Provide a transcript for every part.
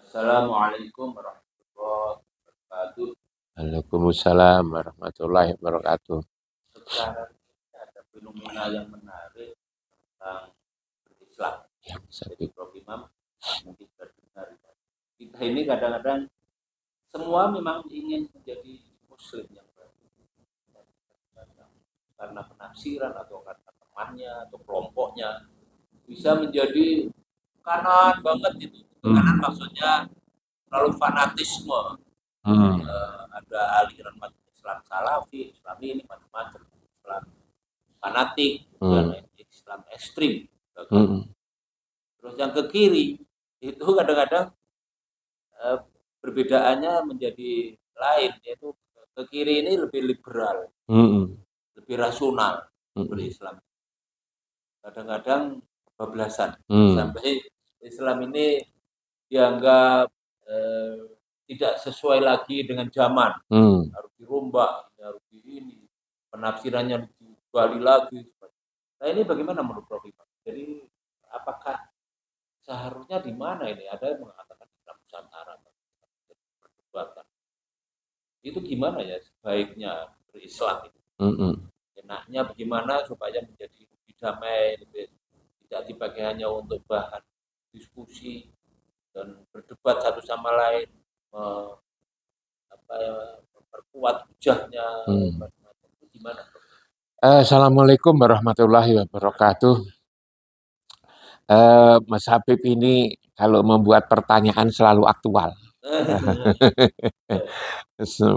Assalamualaikum warahmatullahi wabarakatuh. Waalaikumsalam warahmatullahi wabarakatuh. Sekarang ini ada fenomena yang menarik tentang Islam. Yang Jadi sakit. Prof. Imam mungkin sudah dengar. Kita ini kadang-kadang semua memang ingin menjadi Muslim yang baik. Karena penafsiran atau karena temannya atau kelompoknya bisa menjadi kanan banget gitu. Kanan maksudnya terlalu fanatisme. Ada aliran Islam Salafi, Islam ini macam-macam, Islam fanatik, dan Islam ekstrim. Terus yang ke kiri itu kadang-kadang perbedaannya menjadi lain, yaitu ke kiri ini lebih liberal, lebih rasional berislam. Kadang-kadang kebablasan sampai Islam ini dianggap tidak sesuai lagi dengan zaman, harus dirombak, harus di ini, penafsirannya dibalik lagi. Nah ini bagaimana menurut Prof. Jadi apakah seharusnya di mana ini? Ada yang mengatakan Islam Nusantara, perdebatan. Itu gimana ya sebaiknya berislam itu? Enaknya bagaimana supaya menjadi lebih damai, lebih tidak dipakai hanya untuk bahan diskusi dan berdebat satu sama lain, memperkuat hujahnya. Itu gimana? Assalamualaikum warahmatullahi wabarakatuh. Mas Habib ini kalau membuat pertanyaan selalu aktual.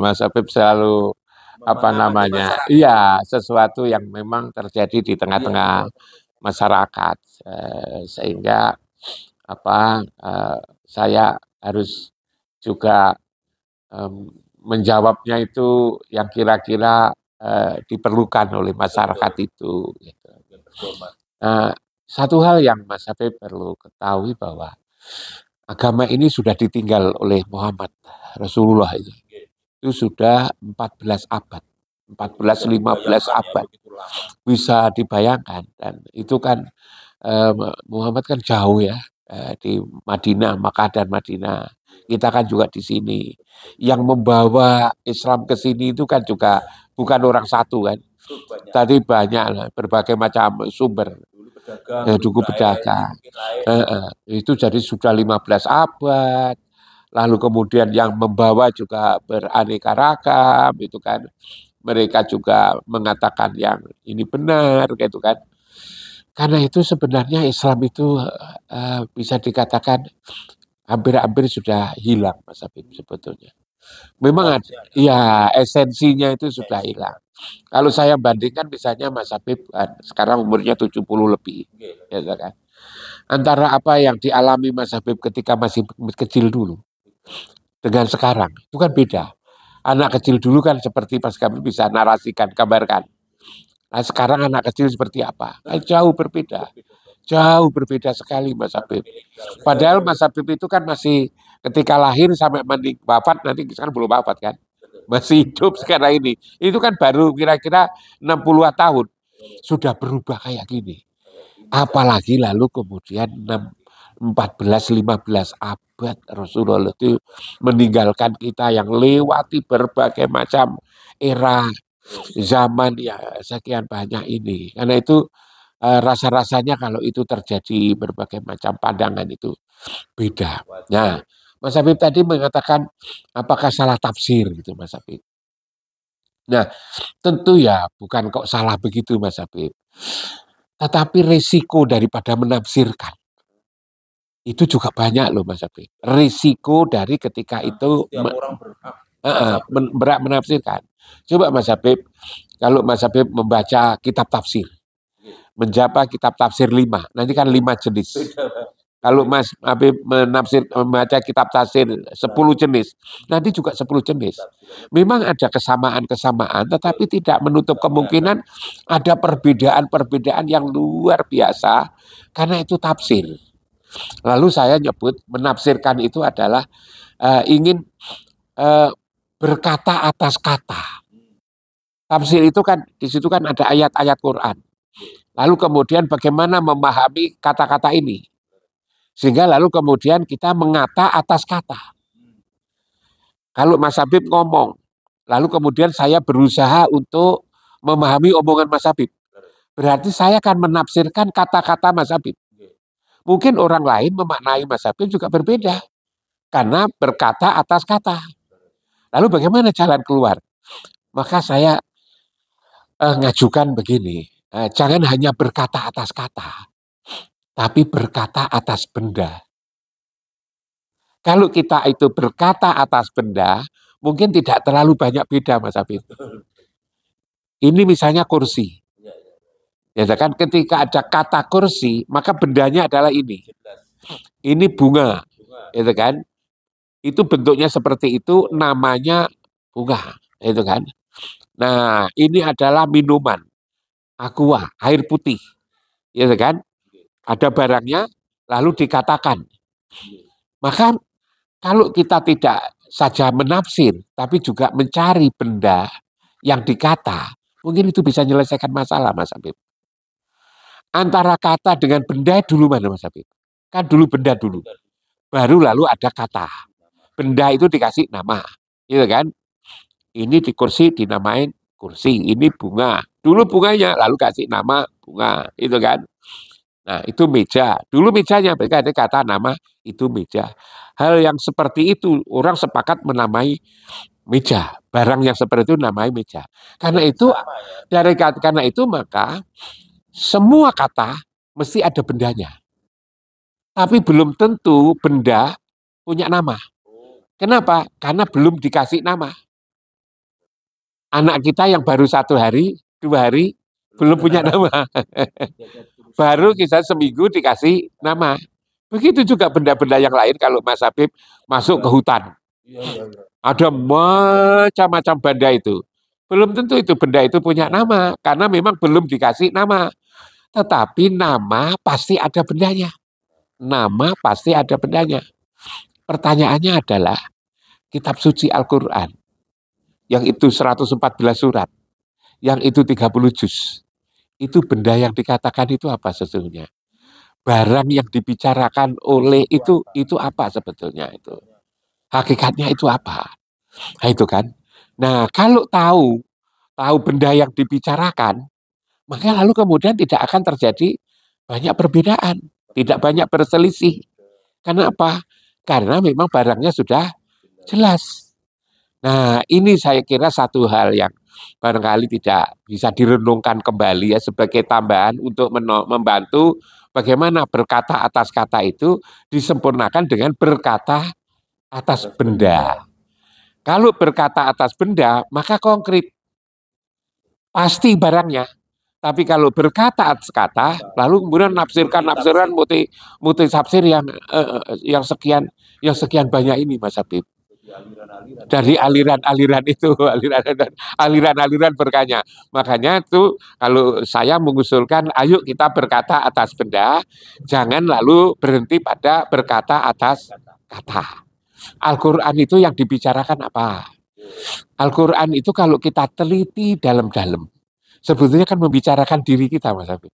Mas Habib selalu iya, sesuatu yang memang terjadi di tengah-tengah masyarakat, sehingga saya harus juga menjawabnya itu yang kira-kira diperlukan oleh masyarakat itu. Gitu. Satu hal yang Mas Habib perlu ketahui bahwa agama ini sudah ditinggal oleh Muhammad Rasulullah itu sudah 14 abad, 14-15 abad, bisa dibayangkan. Dan itu kan Muhammad kan jauh ya, di Madinah, Makkah dan Madinah. Kita kan juga di sini. Yang membawa Islam ke sini itu kan juga bukan orang satu kan. Tadi banyak lah, berbagai macam sumber. Dulu pedagang. Itu jadi sudah 15 abad. Lalu kemudian yang membawa juga beraneka ragam, itu kan. Mereka juga mengatakan yang ini benar, gitu kan. Karena itu sebenarnya Islam itu bisa dikatakan hampir-hampir sudah hilang, Mas Habib, sebetulnya. Memang ada, ya esensinya itu sudah hilang. Kalau saya bandingkan misalnya Mas Habib sekarang umurnya 70 lebih, ya kan. Antara apa yang dialami Mas Habib ketika masih kecil dulu dengan sekarang, itu kan beda. Anak kecil dulu kan seperti Mas Habib bisa narasikan, gambarkan. Nah sekarang anak kecil seperti apa? Jauh berbeda. Jauh berbeda sekali Mas Habib. Padahal Mas Habib itu kan masih ketika lahir sampai wafat, nanti sekarang belum wafat kan. Masih hidup sekarang ini. Itu kan baru kira-kira 60-an tahun. Sudah berubah kayak gini. Apalagi lalu kemudian 14-15 abad Rasulullah itu meninggalkan kita yang lewati berbagai macam era zaman ya sekian banyak ini. Karena itu rasa-rasanya kalau itu terjadi berbagai macam pandangan itu beda. Nah, Mas Habib tadi mengatakan apakah salah tafsir gitu Mas Habib. Nah, tentu ya bukan kok salah begitu Mas Habib. Tetapi risiko daripada menafsirkan itu juga banyak loh Mas Habib. Risiko dari ketika itu berhak menafsirkan. Coba Mas Habib, kalau Mas Habib membaca kitab tafsir, menjapa kitab tafsir 5, nanti kan 5 jenis. Kalau Mas Habib membaca kitab tafsir 10 jenis, nanti juga 10 jenis. Memang ada kesamaan-kesamaan, tetapi tidak menutup kemungkinan ada perbedaan-perbedaan yang luar biasa, karena itu tafsir. Lalu saya nyebut menafsirkan itu adalah ingin berkata atas kata. Tafsir itu kan di situ kan ada ayat-ayat Quran. Lalu kemudian bagaimana memahami kata-kata ini? Sehingga lalu kemudian kita mengata atas kata. Kalau Mas Habib ngomong, lalu kemudian saya berusaha untuk memahami omongan Mas Habib. Berarti saya akan menafsirkan kata-kata Mas Habib. Mungkin orang lain memaknai Mas Habib juga berbeda. Karena berkata atas kata. Lalu bagaimana jalan keluar? Maka saya ngajukan begini. Jangan hanya berkata atas kata, tapi berkata atas benda. Kalau kita itu berkata atas benda, mungkin tidak terlalu banyak beda, Mas Habib. Ini misalnya kursi. Ya kan, ketika ada kata kursi, maka bendanya adalah ini. Ini bunga, itu kan? Itu bentuknya seperti itu, namanya bunga, itu kan? Nah, ini adalah minuman, aqua, air putih, itu kan? Ada barangnya, lalu dikatakan. Maka kalau kita tidak saja menafsir, tapi juga mencari benda yang dikata, mungkin itu bisa menyelesaikan masalah, Mas Habib. Antara kata dengan benda dulu mana, Mas Habib? Kan dulu benda dulu. Baru lalu ada kata. Benda itu dikasih nama, gitu kan? Ini di kursi dinamain kursi, ini bunga. Dulu bunganya, lalu kasih nama bunga, itu kan? Nah, itu meja. Dulu mejanya, mereka ada kata nama, itu meja. Hal yang seperti itu, orang sepakat menamai meja. Barang yang seperti itu namai meja. Karena itu, karena itu maka semua kata mesti ada bendanya. Tapi belum tentu benda punya nama. Kenapa? Karena belum dikasih nama. Anak kita yang baru 1 hari, 2 hari, belum punya nama. Baru kita seminggu dikasih nama. Begitu juga benda-benda yang lain kalau Mas Habib masuk ke hutan. Ada macam-macam benda itu. Belum tentu itu benda itu punya nama, karena memang belum dikasih nama. Tetapi nama pasti ada bendanya. Nama pasti ada bendanya. Pertanyaannya adalah, kitab suci Al-Quran, yang itu 114 surat, yang itu 30 juz, itu benda yang dikatakan itu apa sesungguhnya? Barang yang dibicarakan oleh itu apa sebetulnya itu? Hakikatnya itu apa? Nah, itu kan. Nah, kalau tahu benda yang dibicarakan, maka lalu kemudian tidak akan terjadi banyak perbedaan, tidak banyak berselisih. Kenapa? Karena memang barangnya sudah jelas. Nah, ini saya kira satu hal yang barangkali tidak bisa direnungkan kembali ya sebagai tambahan untuk membantu bagaimana berkata atas kata itu disempurnakan dengan berkata atas benda. Kalau berkata atas benda, maka konkret. Pasti barangnya. Tapi kalau berkata atas kata, lalu kemudian nafsirkan multi tafsir yang sekian banyak ini, Mas Habib. Dari aliran-aliran itu, aliran-aliran berkanya. Makanya itu kalau saya mengusulkan, ayo kita berkata atas benda, jangan lalu berhenti pada berkata atas kata. Al-Quran itu yang dibicarakan apa? Al-Quran itu kalau kita teliti dalam-dalam, sebetulnya kan membicarakan diri kita, Mas Habib.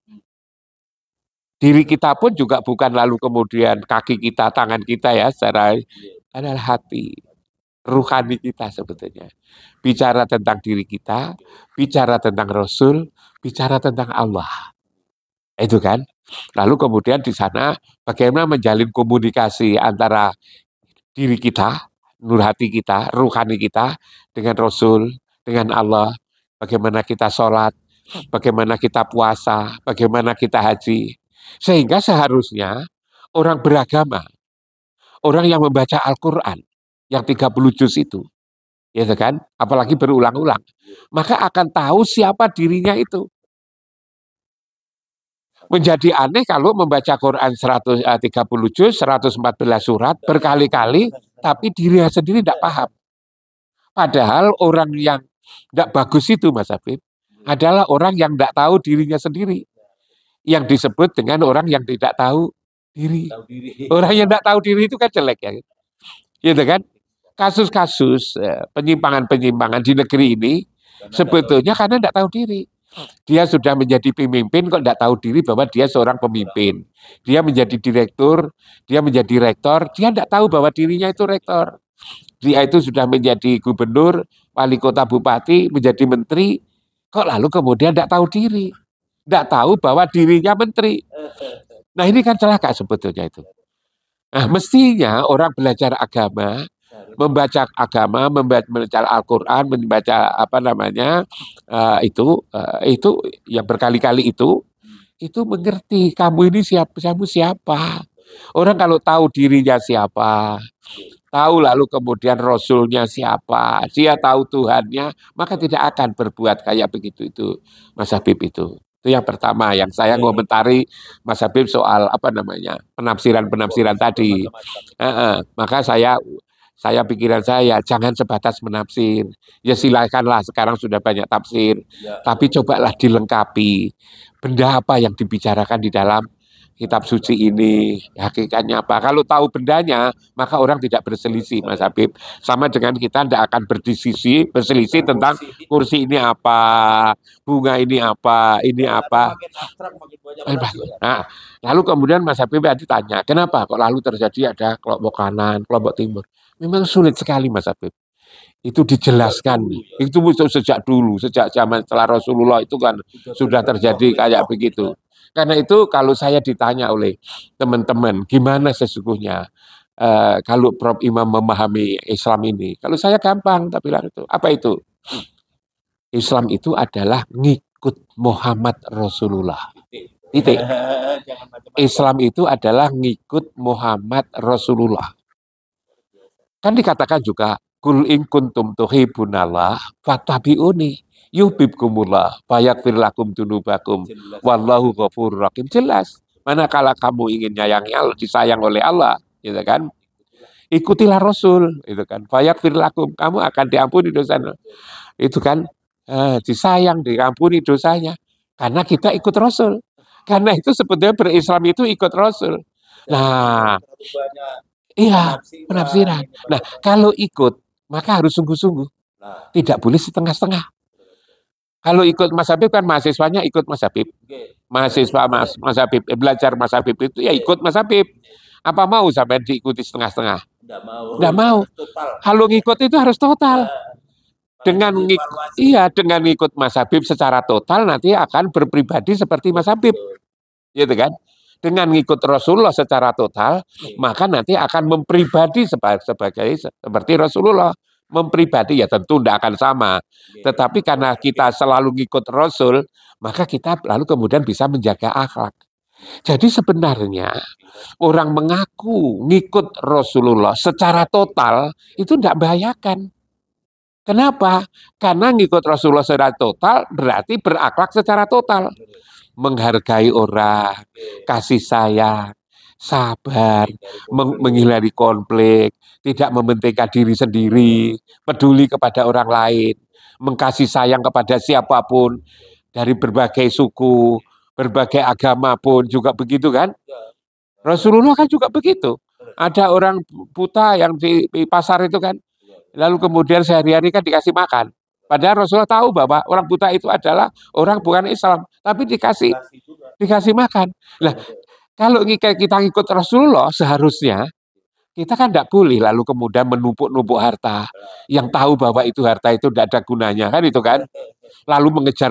Diri kita pun juga bukan lalu kemudian kaki kita, tangan kita ya, secara adalah hati, ruhani kita sebetulnya. Bicara tentang diri kita, bicara tentang Rasul, bicara tentang Allah. Itu kan. Lalu kemudian di sana bagaimana menjalin komunikasi antara diri kita, nur hati kita, ruhani kita, dengan Rasul, dengan Allah, bagaimana kita sholat, bagaimana kita puasa, bagaimana kita haji. Sehingga seharusnya orang beragama, orang yang membaca Al-Quran, yang 30 juz itu, ya kan, apalagi berulang-ulang, maka akan tahu siapa dirinya itu. Menjadi aneh kalau membaca Quran 130 juz, 114 surat, berkali-kali, tapi dirinya sendiri tidak paham. Padahal orang yang tidak bagus itu, Mas Habib, adalah orang yang tidak tahu dirinya sendiri. Yang disebut dengan orang yang tidak tahu diri. Orang yang tidak tahu diri itu kan jelek ya. Gitu kan? Kasus-kasus penyimpangan-penyimpangan di negeri ini sebetulnya karena tidak tahu diri. Dia sudah menjadi pemimpin kok tidak tahu diri bahwa dia seorang pemimpin. Dia menjadi direktur, dia menjadi rektor, dia tidak tahu bahwa dirinya itu rektor. Dia itu sudah menjadi gubernur, wali kota, bupati, menjadi menteri, kok lalu kemudian tidak tahu diri. Tidak tahu bahwa dirinya menteri. Nah ini kan celaka sebetulnya itu. Nah mestinya orang belajar agama, membaca agama, membaca Al-Quran, membaca apa namanya itu yang berkali-kali itu mengerti kamu ini siapa. Orang kalau tahu dirinya siapa, tahu lalu kemudian Rasulnya siapa, dia tahu Tuhannya, maka tidak akan berbuat kayak begitu itu Mas Habib itu. Itu yang pertama yang saya ngomentari Mas Habib soal apa namanya penafsiran tadi. Maka saya pikiran saya jangan sebatas menafsir. Ya silakanlah sekarang sudah banyak tafsir. Tapi cobalah dilengkapi. Benda apa yang dibicarakan di dalam kitab suci ini, hakikatnya apa. Kalau tahu bendanya, maka orang tidak berselisih, Mas Habib. Sama dengan kita tidak akan berselisih tentang kursi ini apa, bunga ini apa, ini apa. Nah, lalu kemudian Mas Habib tadi tanya, kenapa kok lalu terjadi ada kelompok kanan, kelompok timur? Memang sulit sekali Mas Habib. Itu dijelaskan, itu sejak dulu, sejak zaman setelah Rasulullah itu kan sudah terjadi kayak begitu. Karena itu kalau saya ditanya oleh teman-teman, gimana sesungguhnya kalau Prof Imam memahami Islam ini? Kalau saya gampang, tapi bilang itu apa itu? Islam itu adalah ngikut Muhammad Rasulullah. Titik. Islam itu adalah ngikut Muhammad Rasulullah. Kan dikatakan juga kul in kuntum tuhibbunallah fattabi'uni yuhibbukumullah fayaghfir lakum dzunubakum wallahu ghafurur rahim. Jelas. Manakala kamu ingin nyayangi Allah, disayang oleh Allah, gitu kan? Ikutilah Rasul, itu kan. Fayaghfir lakum, kamu akan diampuni dosanya. Itu kan disayang, diampuni dosanya. Karena kita ikut Rasul. Karena itu sebetulnya berislam itu ikut Rasul. Nah, iya, penafsiran. Nah, kalau ikut, maka harus sungguh-sungguh. Tidak boleh setengah-setengah. Kalau ikut Mas Habib kan mahasiswanya ikut Mas Habib. Mahasiswa Mas Habib, belajar Mas Habib itu ya ikut Mas Habib. Apa mau sampai diikuti setengah-setengah? Tidak mau. Kalau ngikut itu harus total. Dengan ngikut Mas Habib secara total nanti akan berpribadi seperti Mas Habib. Gitu kan? Dengan ngikut Rasulullah secara total, maka nanti akan mempribadi seperti Rasulullah. Mempribadi ya tentu tidak akan sama. Tetapi karena kita selalu ngikut Rasul, maka kita lalu kemudian bisa menjaga akhlak. Jadi sebenarnya orang mengaku ngikut Rasulullah secara total itu tidak membahayakan. Kenapa? Karena ngikut Rasulullah secara total berarti berakhlak secara total. Menghargai orang, kasih sayang, sabar, menghindari konflik, tidak mementingkan diri sendiri, peduli kepada orang lain, mengkasih sayang kepada siapapun, dari berbagai suku, berbagai agama pun juga begitu kan? Rasulullah kan juga begitu. Ada orang buta yang di pasar itu kan, lalu kemudian sehari-hari kan dikasih makan. Padahal Rasulullah tahu bahwa orang buta itu adalah orang bukan Islam, tapi dikasih makan. Nah, kalau kita ikut Rasulullah seharusnya kita kan tidak boleh lalu kemudian menumpuk-numpuk harta yang tahu bahwa itu harta itu tidak ada gunanya kan itu kan. Lalu mengejar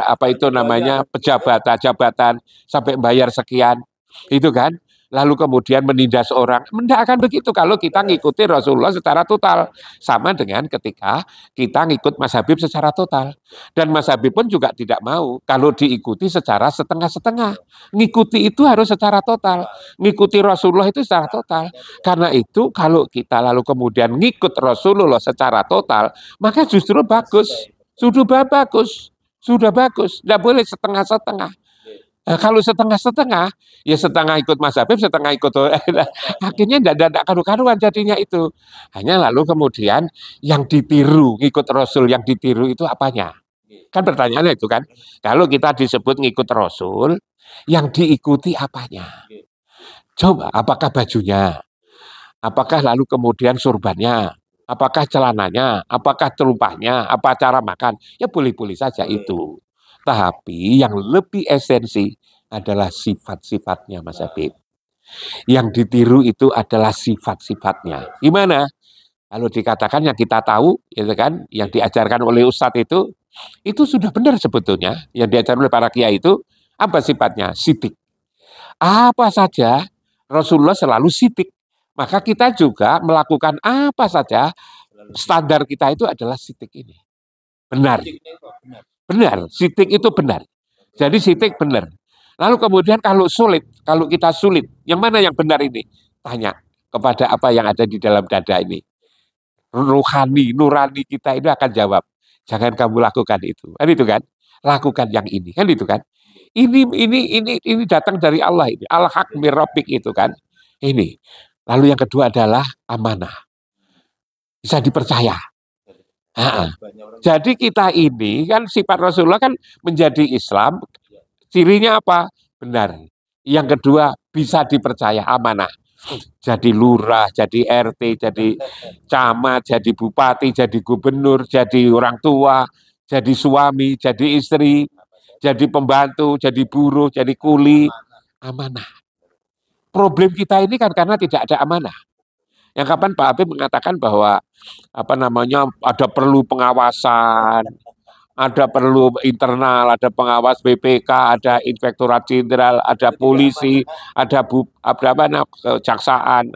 apa itu namanya jabatan sampai bayar sekian itu kan. Lalu kemudian menindas orang. Tidak akan begitu kalau kita ngikuti Rasulullah secara total. Sama dengan ketika kita ngikut Mas Habib secara total. Dan Mas Habib pun juga tidak mau kalau diikuti secara setengah-setengah. Ngikuti itu harus secara total. Ngikuti Rasulullah itu secara total. Karena itu kalau kita lalu kemudian ngikut Rasulullah secara total, maka justru bagus. Sudah bagus. Tidak boleh setengah-setengah. Kalau setengah-setengah, ya setengah ikut Mas Habib, setengah ikut akhirnya tidak karu-karuan jadinya itu. Hanya lalu kemudian yang ditiru, ngikut Rasul yang ditiru itu apanya? Kan pertanyaannya itu kan. Kalau kita disebut ngikut Rasul, yang diikuti apanya? Coba, apakah bajunya? Apakah lalu kemudian surbannya? Apakah celananya? Apakah telumpahnya? Apa cara makan? Ya boleh-boleh saja itu. Tapi yang lebih esensi adalah sifat-sifatnya, Mas Habib. Yang ditiru itu adalah sifat-sifatnya. Gimana? Kalau dikatakan yang kita tahu, gitu kan, yang diajarkan oleh Ustadz itu sudah benar sebetulnya. Yang diajarkan oleh para kiai itu, apa sifatnya? Sidik. Apa saja, Rasulullah selalu sidik. Maka kita juga melakukan apa saja, standar kita itu adalah sidik ini. Benar. Benar, sidik itu benar. Jadi sidik benar. Lalu kemudian kalau kita sulit, yang mana yang benar ini? Tanya kepada apa yang ada di dalam dada ini. Rohani, nurani kita itu akan jawab. Jangan kamu lakukan itu. Kan itu kan? Lakukan yang ini. Kan itu kan? Ini datang dari Allah ini. Al-haq mirrabik itu kan. Ini. Lalu yang kedua adalah amanah. Bisa dipercaya. Jadi kita ini kan sifat Rasulullah kan menjadi Islam. Cirinya apa? Benar. Yang kedua bisa dipercaya, amanah. Jadi lurah, jadi RT, jadi camat, jadi bupati, jadi gubernur, jadi orang tua, jadi suami, jadi istri, jadi pembantu, jadi buruh, jadi kuli, amanah. Problem kita ini kan karena tidak ada amanah. Yang kapan Pak Habib mengatakan bahwa ada perlu pengawasan, ada perlu internal, ada pengawas BPK, ada Inspektorat Jenderal, ada polisi, ada kejaksaan,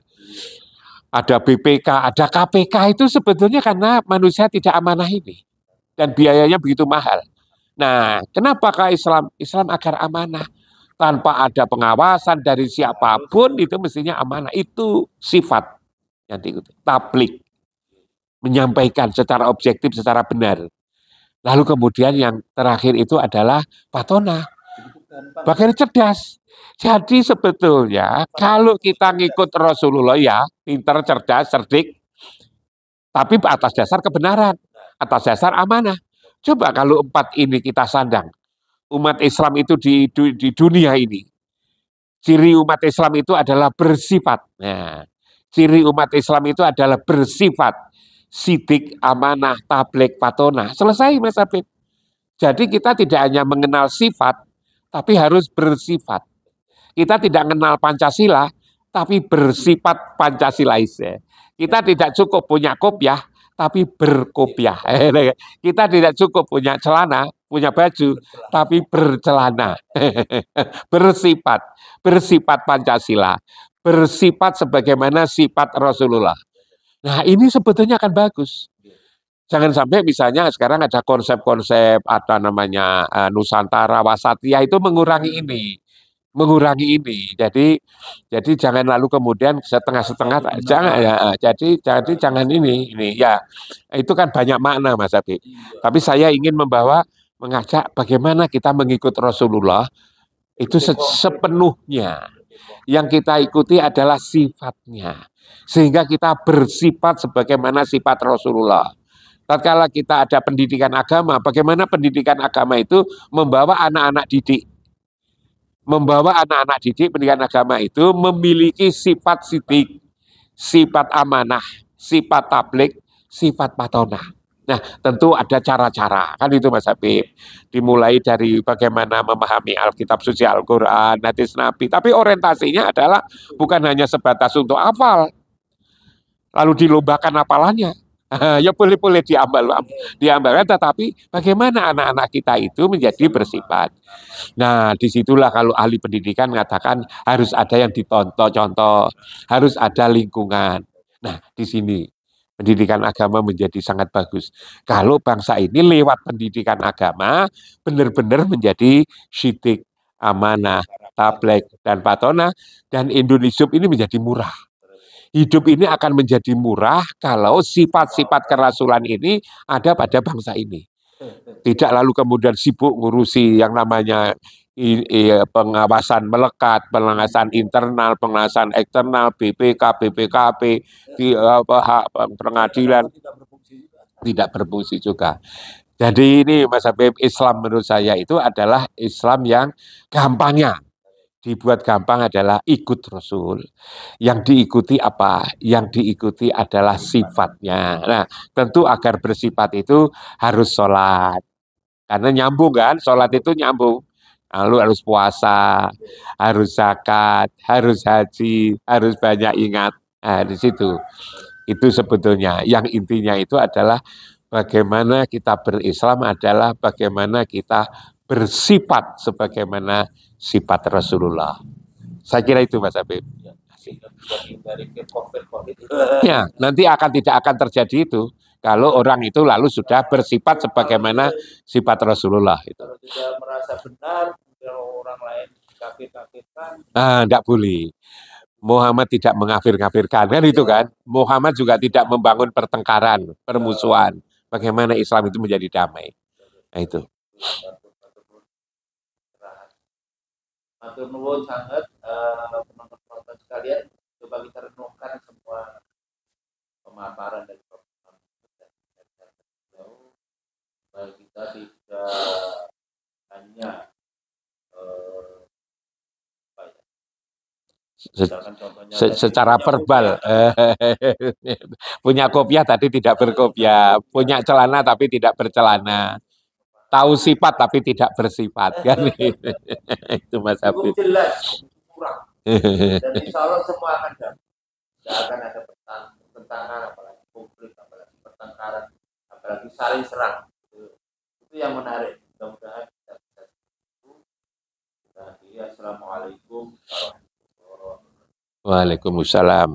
ada BPK, ada KPK. Itu sebetulnya karena manusia tidak amanah ini dan biayanya begitu mahal. Nah, kenapakah Islam agar amanah? Tanpa ada pengawasan dari siapapun itu mestinya amanah. Itu sifat yang diikuti. Tablik, menyampaikan secara objektif, secara benar. Lalu kemudian yang terakhir itu adalah patona, bagian cerdas. Jadi sebetulnya kalau kita ngikut Rasulullah ya, pintar, cerdas, cerdik, tapi atas dasar kebenaran, atas dasar amanah. Coba kalau 4 ini kita sandang, umat Islam itu di dunia ini, ciri umat Islam itu adalah bersifat. Nah, ciri umat Islam itu adalah bersifat. Sidik, amanah, tabligh, patona. Selesai Mas Habib. Jadi kita tidak hanya mengenal sifat, tapi harus bersifat. Kita tidak mengenal Pancasila, tapi bersifat Pancasilais. Kita tidak cukup punya kopiah, tapi berkopiah. Kita tidak cukup punya celana, punya baju, tapi bercelana. Bersifat Pancasila. Bersifat sebagaimana sifat Rasulullah. Nah ini sebetulnya akan bagus. Jangan sampai misalnya sekarang ada konsep-konsep Nusantara Wasatiyah itu mengurangi ini. Jadi jangan lalu kemudian setengah-setengah, jangan ya. Jadi jangan ini ya. Itu kan banyak makna Mas Habib. Tapi saya ingin mengajak bagaimana kita mengikut Rasulullah itu sepenuhnya. Yang kita ikuti adalah sifatnya. Sehingga kita bersifat sebagaimana sifat Rasulullah. Tatkala kita ada pendidikan agama, bagaimana pendidikan agama itu membawa anak-anak didik. Membawa anak-anak didik pendidikan agama itu memiliki sifat sidik, sifat amanah, sifat tabligh, sifat patonah. Nah, tentu ada cara-cara, kan itu Mas Habib. Dimulai dari bagaimana memahami Alkitab suci Al-Quran, hadis Nabi. Tapi orientasinya adalah bukan hanya sebatas untuk hafal. Lalu dilombakan hafalannya. Ya boleh diambalkan, tetapi bagaimana anak-anak kita itu menjadi bersifat. Nah, disitulah kalau ahli pendidikan mengatakan harus ada yang contoh, harus ada lingkungan. Nah, di sini pendidikan agama menjadi sangat bagus. Kalau bangsa ini lewat pendidikan agama benar-benar menjadi sidik, amanah, tabligh, dan patona, dan Indonesia ini menjadi murah. Hidup ini akan menjadi murah kalau sifat-sifat kerasulan ini ada pada bangsa ini. Tidak lalu kemudian sibuk ngurusi yang namanya pengawasan melekat, pengawasan internal, pengawasan eksternal, BPK, BPKP, pengadilan, tidak berfungsi juga. Jadi ini Mas Habib, Islam menurut saya itu adalah Islam yang gampangnya dibuat gampang adalah ikut Rasul. Yang diikuti apa? Yang diikuti adalah sifatnya. Nah, tentu agar bersifat itu harus sholat, Karena nyambung kan, sholat itu nyambung. Lalu harus puasa, harus zakat, harus haji, harus banyak ingat. Nah, di situ. Itu sebetulnya. Yang intinya itu adalah bagaimana kita berislam adalah bagaimana kita bersifat sebagaimana sifat Rasulullah. Saya kira itu Mas Habib. Ya, nanti tidak akan terjadi itu kalau orang itu lalu sudah bersifat sebagaimana sifat Rasulullah itu. Kalau tidak merasa benar, kalau orang lain kafir-kafirkan. Tidak boleh. Muhammad tidak mengkafir-kafirkan kan itu kan. Muhammad juga tidak membangun pertengkaran, permusuhan. Bagaimana Islam itu menjadi damai. Nah itu. Matur nuwun sangat penonton sekalian, coba kita renungkan semua pemaparan dari supaya kita tidak hanya secara verbal punya kopiah tadi tidak berkopiah, punya celana tapi tidak bercelana, tahu sifat tapi tidak bersifat kan. Itu Mas Habib. Jelas kurang. Dan insya Allah semua akan dapat. Tidak akan ada pertentangan, apalagi konflik, apalagi pertengkaran, apalagi saling serang. Itu yang menarik. Mudah-mudahan kita bisa itu. Assalamualaikum warahmatullahi wabarakatuh. Waalaikumsalam.